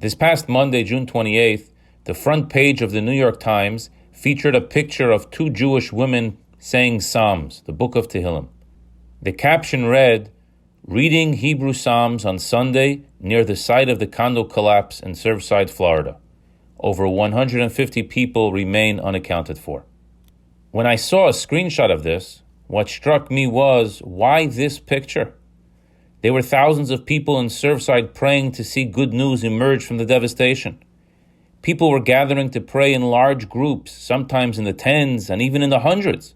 This past Monday, June 28th, the front page of the New York Times featured a picture of two Jewish women saying Psalms, the Book of Tehillim. The caption read, "Reading Hebrew Psalms on Sunday near the site of the condo collapse in Surfside, Florida. Over 150 people remain unaccounted for." When I saw a screenshot of this, what struck me was, why this picture? There were thousands of people in Surfside praying to see good news emerge from the devastation. People were gathering to pray in large groups, sometimes in the tens and even in the hundreds.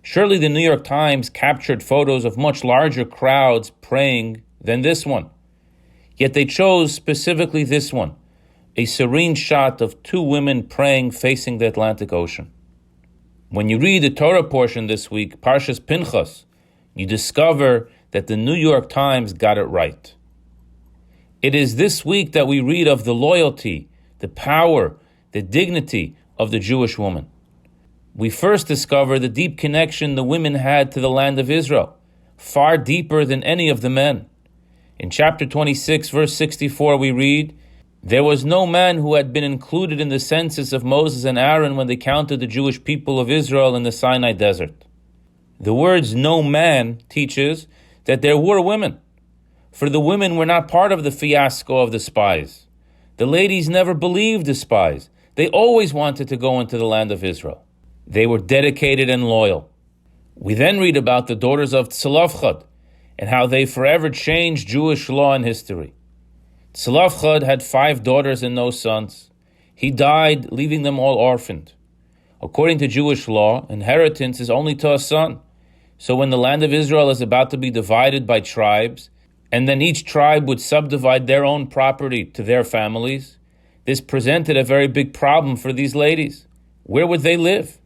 Surely the New York Times captured photos of much larger crowds praying than this one. Yet they chose specifically this one, a serene shot of two women praying facing the Atlantic Ocean. When you read the Torah portion this week, Parshat Pinchas, you discover that the New York Times got it right. It is this week that we read of the loyalty, the power, the dignity of the Jewish woman. We first discover the deep connection the women had to the land of Israel, far deeper than any of the men. In chapter 26, verse 64, we read, "There was no man who had been included in the census of Moses and Aaron when they counted the Jewish people of Israel in the Sinai desert." The words "no man" teaches that there were women, for the women were not part of the fiasco of the spies. The ladies never believed the spies. They always wanted to go into the land of Israel. They were dedicated and loyal. We then read about the daughters of Tzlofchad and how they forever changed Jewish law and history. Tzlofchad had 5 daughters and no sons. He died, leaving them all orphaned. According to Jewish law, inheritance is only to a son. So when the land of Israel is about to be divided by tribes, and then each tribe would subdivide their own property to their families, this presented a very big problem for these ladies. Where would they live?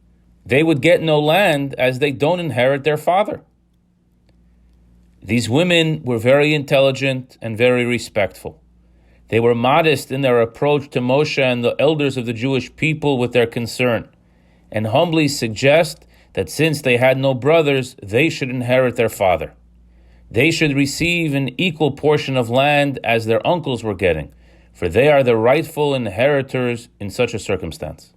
They would get no land as they don't inherit their father. These women were very intelligent and very respectful. They were modest in their approach to Moshe and the elders of the Jewish people with their concern, and humbly suggest that since they had no brothers, they should inherit their father. They should receive an equal portion of land as their uncles were getting, for they are the rightful inheritors in such a circumstance.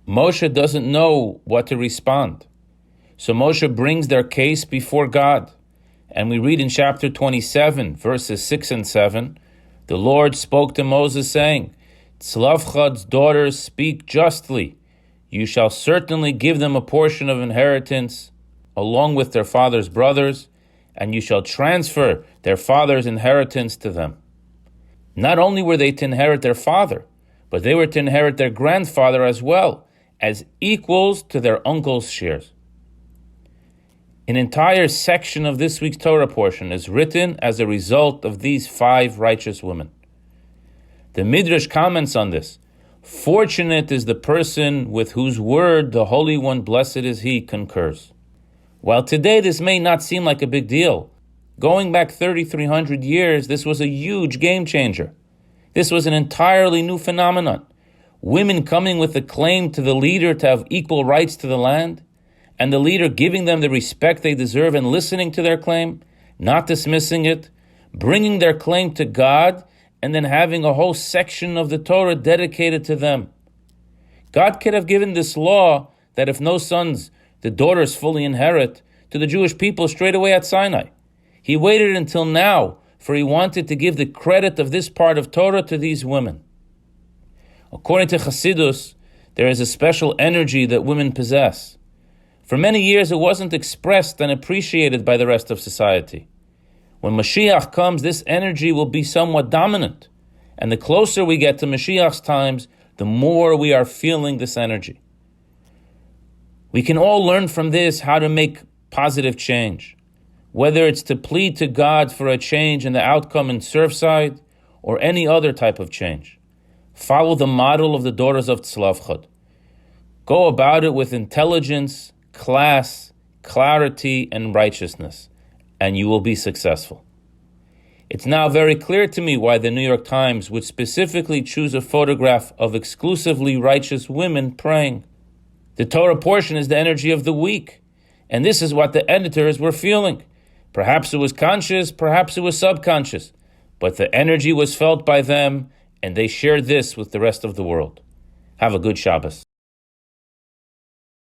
Moshe doesn't know what to respond. So Moshe brings their case before God. And we read in chapter 27, verses 6 and 7, the Lord spoke to Moses saying, "Tzlofchad's daughters speak justly. You shall certainly give them a portion of inheritance along with their father's brothers, and you shall transfer their father's inheritance to them." Not only were they to inherit their father, but they were to inherit their grandfather as well, as equals to their uncle's shares. An entire section of this week's Torah portion is written as a result of these 5 righteous women. The Midrash comments on this. "Fortunate is the person with whose word the Holy One, blessed is He, concurs." While today this may not seem like a big deal, going back 3,300 years, this was a huge game changer. This was an entirely new phenomenon. Women coming with a claim to the leader to have equal rights to the land, and the leader giving them the respect they deserve and listening to their claim, not dismissing it, bringing their claim to God, and then having a whole section of the Torah dedicated to them. God could have given this law that if no sons, the daughters fully inherit, to the Jewish people straight away at Sinai. He waited until now, for he wanted to give the credit of this part of Torah to these women. According to Chassidus, there is a special energy that women possess. For many years, it wasn't expressed and appreciated by the rest of society. When Mashiach comes, this energy will be somewhat dominant. And the closer we get to Mashiach's times, the more we are feeling this energy. We can all learn from this how to make positive change, whether it's to plead to God for a change in the outcome in Surfside or any other type of change. Follow the model of the daughters of Tzlofchad. Go about it with intelligence, class, clarity, and righteousness, and you will be successful. It's now very clear to me why the New York Times would specifically choose a photograph of exclusively righteous women praying. The Torah portion is the energy of the week, and this is what the editors were feeling. Perhaps it was conscious, perhaps it was subconscious, but the energy was felt by them, and they shared this with the rest of the world. Have a good Shabbos.